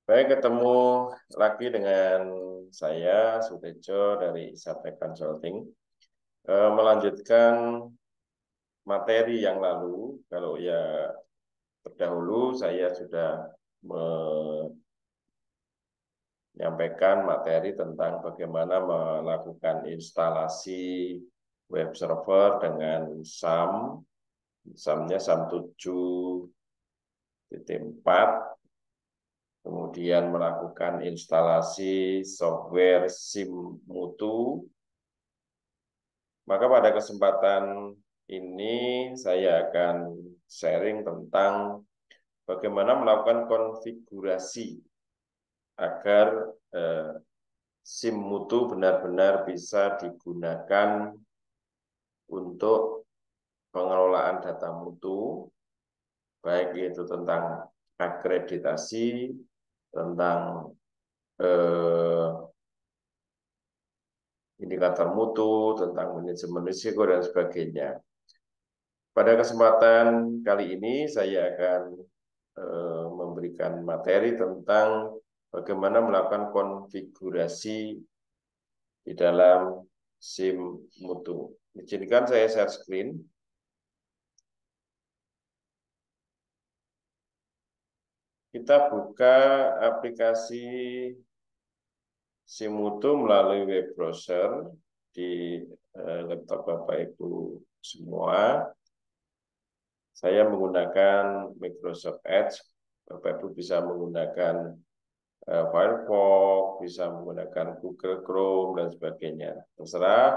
Baik, ketemu lagi dengan saya, Sutejo dari Isate Consulting. Melanjutkan materi yang lalu, kalau ya terdahulu saya sudah menyampaikan materi tentang bagaimana melakukan instalasi web server dengan SAM-nya SAM 7.4, kemudian melakukan instalasi software SIM-Mutu. Maka pada kesempatan ini saya akan sharing tentang bagaimana melakukan konfigurasi agar SIM-Mutu benar-benar bisa digunakan untuk pengelolaan data mutu, baik itu tentang akreditasi, tentang indikator mutu, tentang manajemen risiko, dan sebagainya. Pada kesempatan kali ini saya akan memberikan materi tentang bagaimana melakukan konfigurasi di dalam SIM Mutu. Izinkan saya share screen. Kita buka aplikasi SIM Mutu melalui web browser di laptop Bapak Ibu semua. Saya menggunakan Microsoft Edge. Bapak Ibu bisa menggunakan Firefox, bisa menggunakan Google Chrome, dan sebagainya. Terserah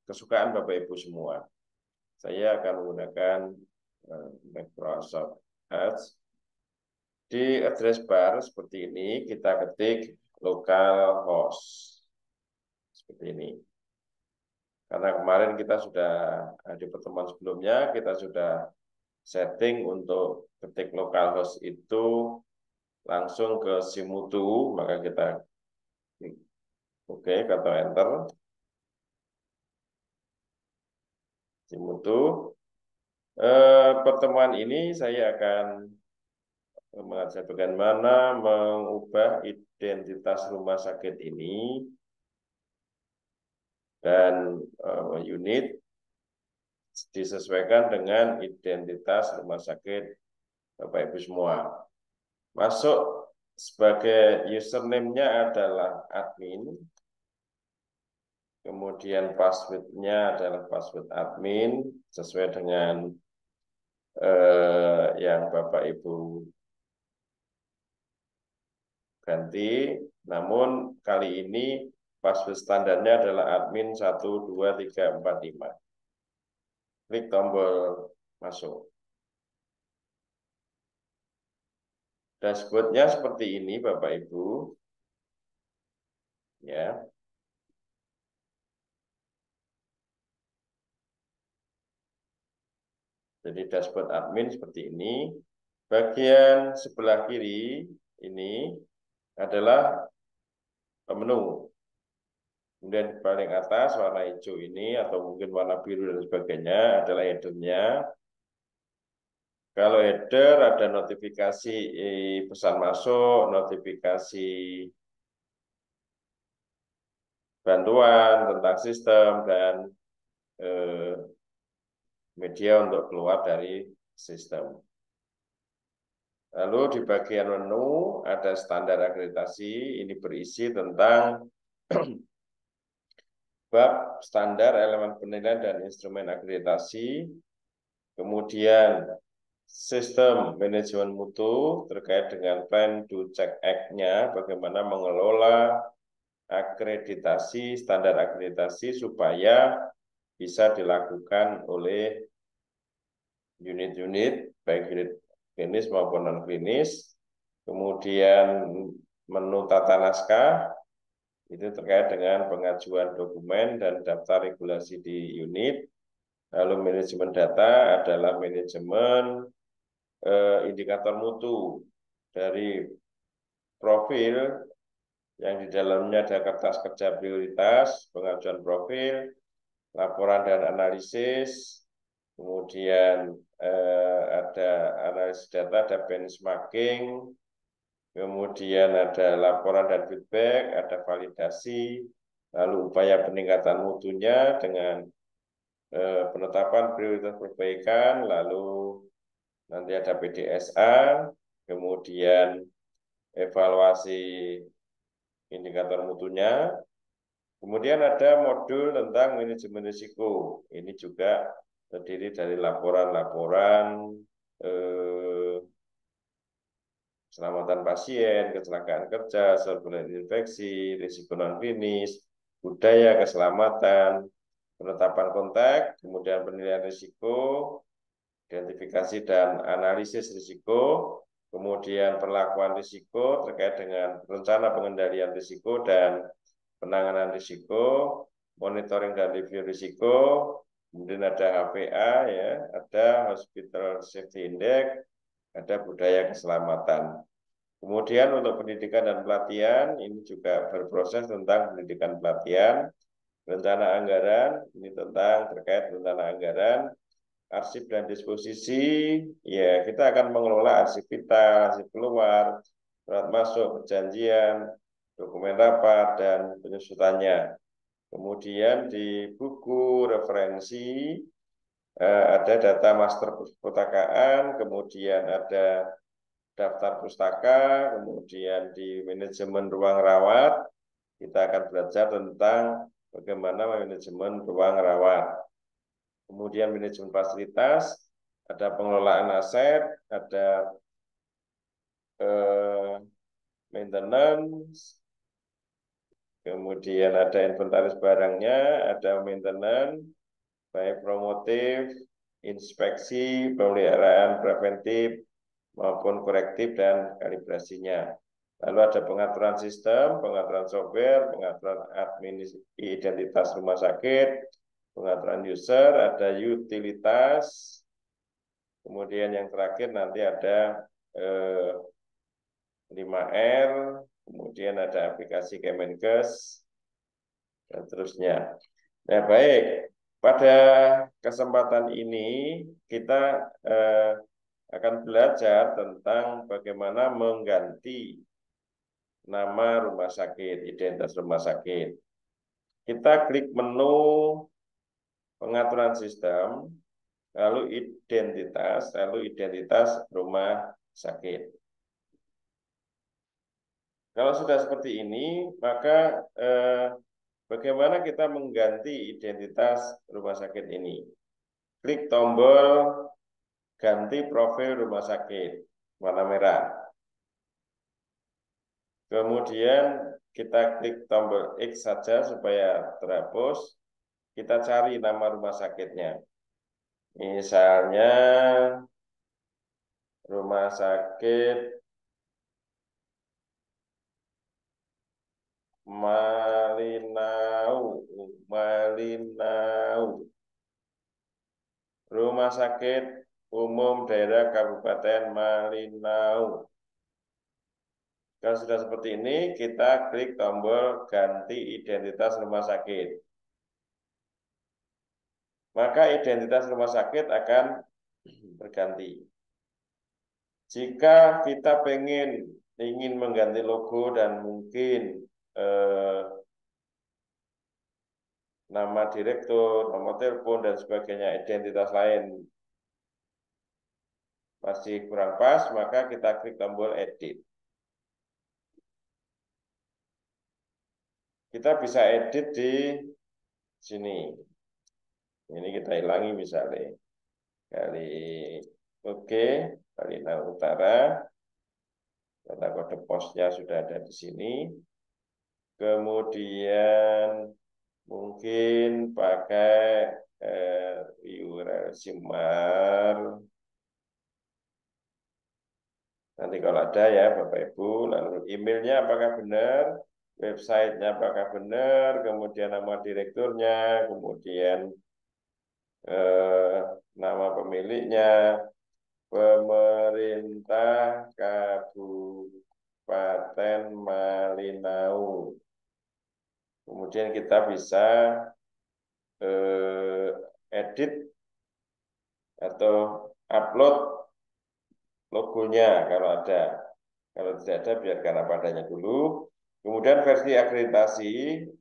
kesukaan Bapak Ibu semua. Saya akan menggunakan Microsoft Edge. Di address bar seperti ini, kita ketik localhost. Seperti ini. Karena kemarin kita sudah, di pertemuan sebelumnya, kita sudah setting untuk ketik localhost itu langsung ke SIM-Mutu, maka kita klik OK atau enter. SIM-Mutu. Pertemuan ini saya akan mengajar bagaimana mengubah identitas rumah sakit ini dan unit disesuaikan dengan identitas rumah sakit Bapak Ibu semua. Masuk sebagai username-nya adalah admin, kemudian password-nya adalah password admin sesuai dengan yang Bapak Ibu ganti. Namun kali ini password standarnya adalah admin 12345. Klik tombol masuk. Dashboard-nya seperti ini Bapak Ibu. Ya. Jadi dashboard admin seperti ini. Bagian sebelah kiri ini adalah menu. Kemudian di paling atas warna hijau ini atau mungkin warna biru dan sebagainya adalah header-nya. Kalau header ada notifikasi pesan masuk, notifikasi bantuan tentang sistem, dan media untuk keluar dari sistem. Lalu di bagian menu ada standar akreditasi, ini berisi tentang bab standar elemen penilaian dan instrumen akreditasi, kemudian sistem manajemen mutu terkait dengan plan do check act-nya, bagaimana mengelola akreditasi, standar akreditasi supaya bisa dilakukan oleh unit-unit, baik unit klinis maupun non-klinis. Kemudian menu tata naskah, itu terkait dengan pengajuan dokumen dan daftar regulasi di unit. Lalu manajemen data adalah manajemen indikator mutu dari profil yang di dalamnya ada kertas kerja prioritas, pengajuan profil, laporan dan analisis, kemudian ada analisis data, ada benchmarking, kemudian ada laporan dan feedback, ada validasi, lalu upaya peningkatan mutunya dengan penetapan prioritas perbaikan, lalu nanti ada PDSA, kemudian evaluasi indikator mutunya, kemudian ada modul tentang manajemen risiko. Ini juga terdiri dari laporan-laporan keselamatan pasien, kecelakaan kerja, surveillance infeksi, risiko non klinis, budaya keselamatan, penetapan kontak, kemudian penilaian risiko, identifikasi dan analisis risiko, kemudian perlakuan risiko terkait dengan rencana pengendalian risiko dan penanganan risiko, monitoring dan review risiko, kemudian ada HPA, ya, ada Hospital Safety Index, ada budaya keselamatan. Kemudian untuk pendidikan dan pelatihan, ini juga berproses tentang pendidikan pelatihan, rencana anggaran, ini tentang terkait rencana anggaran, arsip dan disposisi, ya kita akan mengelola arsip kita, arsip keluar, surat masuk, perjanjian, dokumen rapat, dan penyusutannya. Kemudian di buku referensi, ada data master perpustakaan, kemudian ada daftar pustaka, kemudian di manajemen ruang rawat, kita akan belajar tentang bagaimana manajemen ruang rawat. Kemudian manajemen fasilitas, ada pengelolaan aset, ada maintenance, kemudian ada inventaris barangnya, ada maintenance, baik promotif, inspeksi, pemeliharaan preventif, maupun korektif dan kalibrasinya. Lalu ada pengaturan sistem, pengaturan software, pengaturan identitas rumah sakit, pengaturan user, ada utilitas, kemudian yang terakhir nanti ada 5R, kemudian ada aplikasi Kemenkes, dan seterusnya. Nah, baik, pada kesempatan ini kita akan belajar tentang bagaimana mengganti nama rumah sakit, identitas rumah sakit. Kita klik menu pengaturan sistem, lalu identitas rumah sakit. Kalau sudah seperti ini, maka bagaimana kita mengganti identitas rumah sakit ini? Klik tombol ganti profil rumah sakit, warna merah. Kemudian kita klik tombol X saja supaya terhapus. Kita cari nama rumah sakitnya. Misalnya rumah sakit Malinau. Rumah sakit umum daerah Kabupaten Malinau. Kalau sudah seperti ini, kita klik tombol ganti identitas rumah sakit. Maka identitas rumah sakit akan berganti. Jika kita ingin mengganti logo dan mungkin nama direktur, nomor telepon, dan sebagainya, identitas lain masih kurang pas, maka kita klik tombol edit. Kita bisa edit di sini. Ini kita hilangi misalnya. Oke, Malinau Utara. Data kode posnya sudah ada di sini. Kemudian mungkin pakai URL Simar. Nanti kalau ada ya Bapak Ibu, lalu emailnya apakah benar, websitenya apakah benar, kemudian nama direkturnya, kemudian nama pemiliknya, pemerintah Kabupaten Malinau. Kemudian kita bisa edit atau upload logonya kalau ada. Kalau tidak ada, biarkan apa adanya dulu. Kemudian versi akreditasi,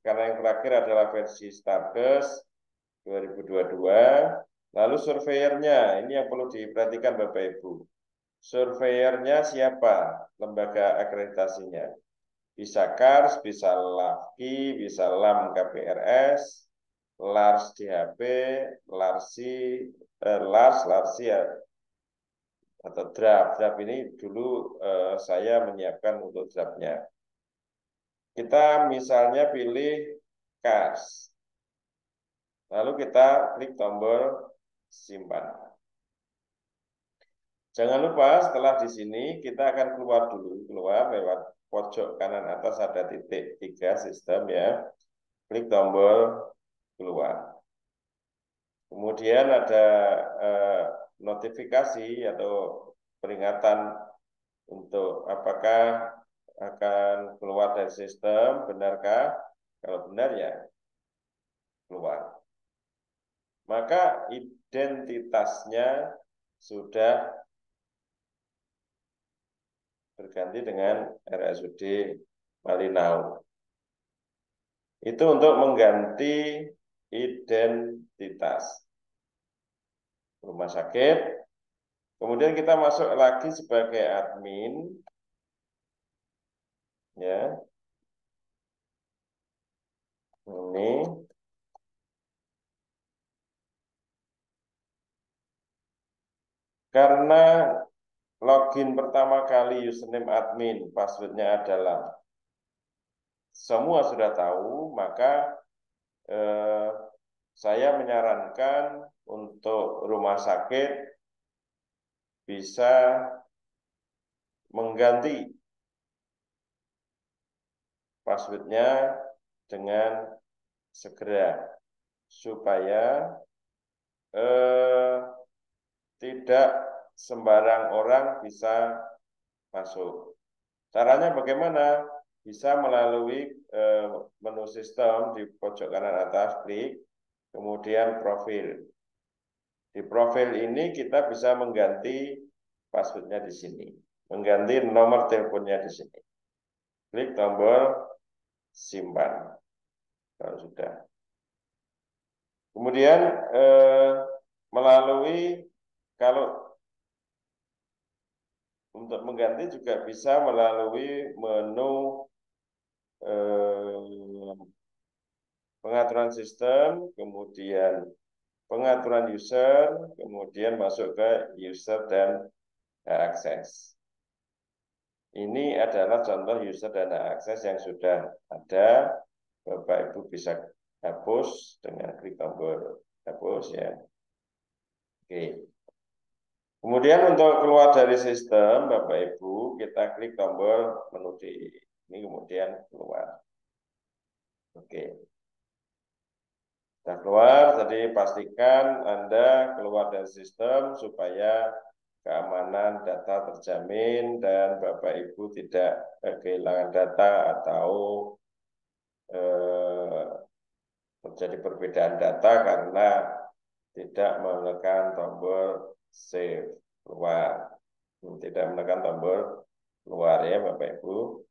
karena yang terakhir adalah versi Stardust 2022. Lalu surveyornya, ini yang perlu diperhatikan Bapak Ibu. Surveyornya siapa? Lembaga akreditasinya. Bisa KARS, bisa LAFKI, bisa LAM KPRS, LARS DHP, LARSI, LARSI atau draft. Draft ini dulu saya menyiapkan untuk draftnya. Kita misalnya pilih KARS. Lalu kita klik tombol simpan. Jangan lupa setelah di sini kita akan keluar dulu, keluar lewat pojok kanan atas ada titik 3 sistem ya. Klik tombol keluar. Kemudian ada notifikasi atau peringatan untuk apakah akan keluar dari sistem, benarkah? Kalau benar ya keluar. Maka identitasnya sudah berganti dengan RSUD Malinau. Itu untuk mengganti identitas rumah sakit. Kemudian kita masuk lagi sebagai admin, ya. Ini karena login pertama kali username admin, passwordnya adalah semua sudah tahu, maka eh, saya menyarankan untuk rumah sakit bisa mengganti passwordnya dengan segera supaya eh, tidak sembarang orang bisa masuk. Caranya bagaimana? Bisa melalui menu sistem di pojok kanan atas, klik, kemudian profil. Di profil ini kita bisa mengganti passwordnya di sini, mengganti nomor teleponnya di sini. Klik tombol simpan kalau sudah. Kemudian melalui kalau untuk mengganti juga bisa melalui menu pengaturan sistem, kemudian pengaturan user, kemudian masuk ke user dan akses. Ini adalah contoh user dan akses yang sudah ada. Bapak Ibu bisa hapus dengan klik tombol hapus ya. Oke. Kemudian untuk keluar dari sistem, Bapak Ibu, kita klik tombol menu D. Ini kemudian keluar. Oke. Sudah keluar, jadi pastikan Anda keluar dari sistem supaya keamanan data terjamin dan Bapak Ibu tidak kehilangan data atau terjadi perbedaan data karena tidak menekan tombol save keluar. Tidak menekan tombol keluar ya Bapak Ibu.